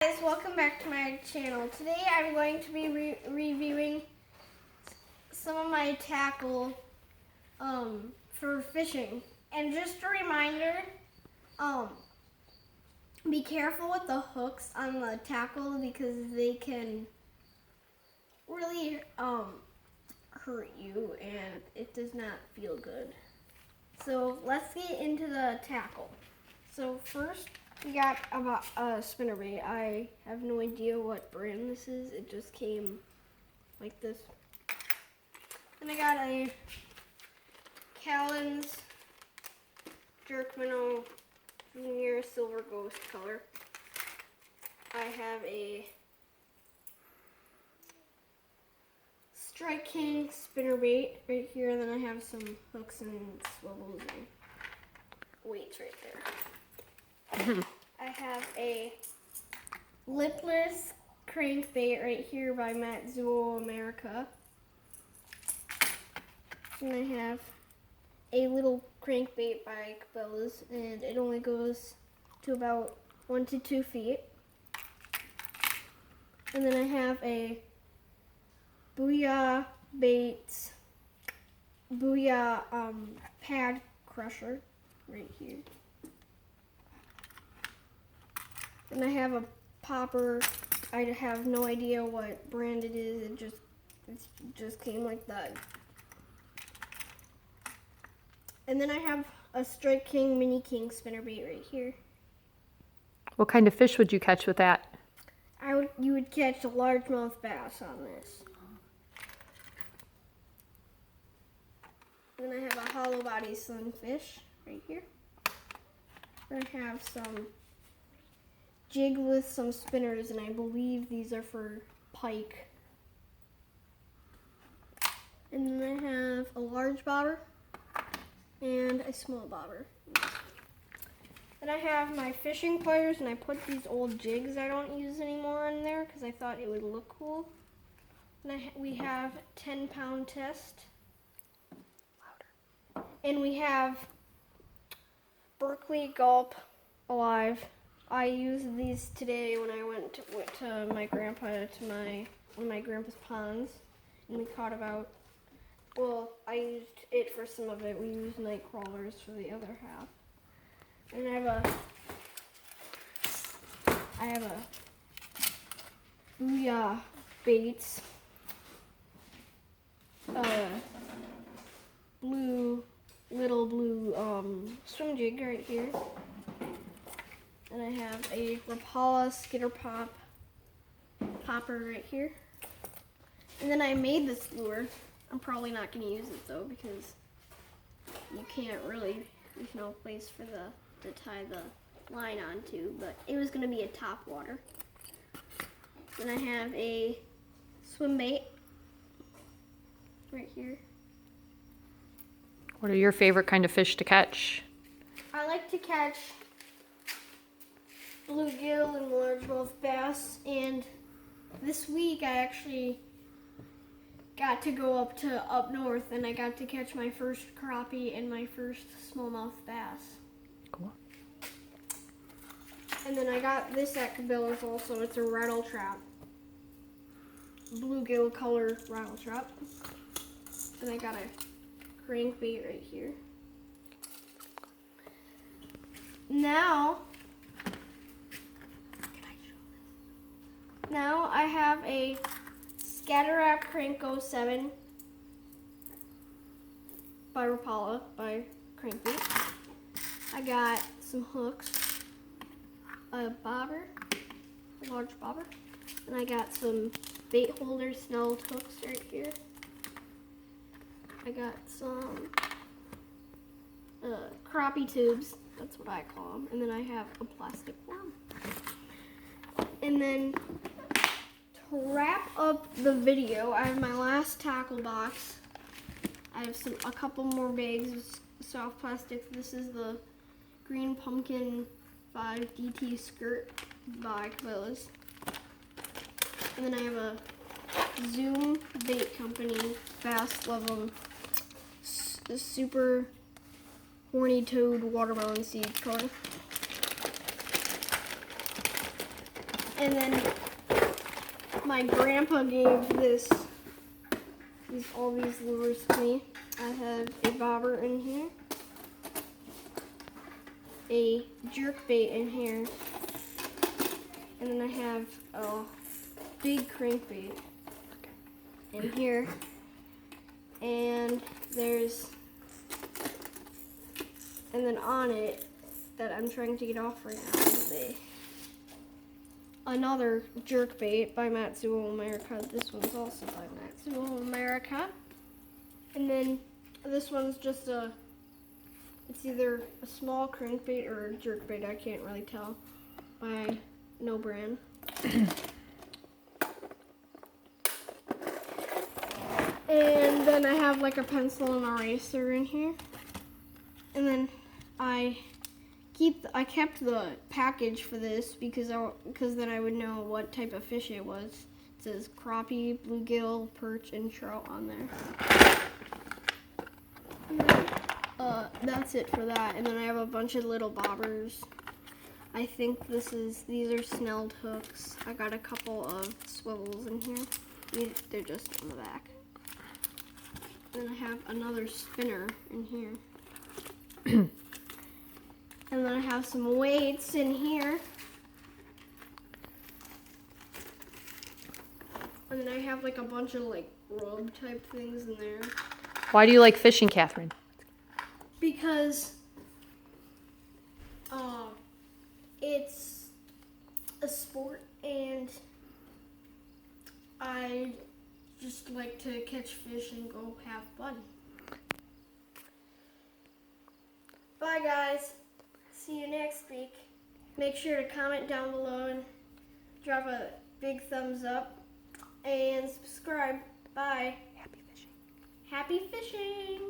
Guys, welcome back to my channel. Today I'm going to be reviewing some of my tackle for fishing. And just a reminder, be careful with the hooks on the tackle because they can really hurt you and it does not feel good. So let's get into the tackle. So first, we got a spinnerbait. I have no idea what brand this is. It just came like this. And I got a Callan's Jerk Minnow Junior Silver Ghost color. I have a Strike King spinnerbait right here. And then I have some hooks and swivels and weights right there. I have a lipless crankbait right here by Matsuo America. And I have a little crankbait by Cabela's, and it only goes to about 1 to 2 feet. And then I have a Booyah Baits Booyah Pad Crusher right here. And I have a popper. I have no idea what brand it is. It just came like that. And then I have a Strike King Mini King spinnerbait right here. What kind of fish would you catch with that? You would catch a largemouth bass on this. Then I have a hollow body sunfish right here. I have some jig with some spinners, and I believe these are for pike. And then I have a large bobber and a small bobber. Then I have my fishing pliers, and I put these old jigs I don't use anymore in there because I thought it would look cool. And we have 10-pound test. And we have Berkley Gulp Alive. I used these today when I went to my grandpa to one of my grandpa's ponds, and we caught about. Well, I used it for some of it. We used night crawlers for the other half. And I have a Booyah Baits little blue swim jig right here. And I have a Rapala Skitter popper right here. And then I made this lure. I'm probably not going to use it though because you can't really, there's no place for to tie the line onto, but it was going to be a top water. Then I have a swim bait right here. What are your favorite kind of fish to catch? I like to catch bluegill and largemouth bass, and this week I actually got to go up north, and I got to catch my first crappie and my first smallmouth bass. Cool. And then I got this at Cabela's also. It's a rattle trap, bluegill color rattle trap. And I got a crankbait right here. Now I have a Scatterap Crank 07 by Rapala by Crankbait. I got some hooks, a bobber, a large bobber, and I got some bait holder snelled hooks right here. I got some crappie tubes, that's what I call them, and then I have a plastic worm. And then to wrap up the video, I have my last tackle box. I have a couple more bags of soft plastic. This is the Green Pumpkin 5 DT skirt by Cabela's. And then I have a Zoom Bait Company Fast Love 'em Super Horny Toad Watermelon Seed color. And then my grandpa gave all these lures to me. I have a bobber in here, a jerkbait in here, and then I have a big crankbait in here. And then on it that I'm trying to get off right now is another jerkbait by Matsuo America. This one's also by Matsuo America. And then this one's just it's either a small crankbait or a jerkbait, I can't really tell, by No Brand. And then I have like a pencil and eraser in here. And then I kept the package for this because then I would know what type of fish it was. It says crappie, bluegill, perch, and trout on there. And then, that's it for that. And then I have a bunch of little bobbers. I think these are snelled hooks. I got a couple of swivels in here. They're just on the back. And then I have another spinner in here. And then I have some weights in here. And then I have like a bunch of like rub type things in there. Why do you like fishing, Catherine? Because it's a sport and I just like to catch fish and go have fun. Bye guys. See you next week. Make sure to comment down below and drop a big thumbs up and subscribe. Bye. Happy fishing. Happy fishing.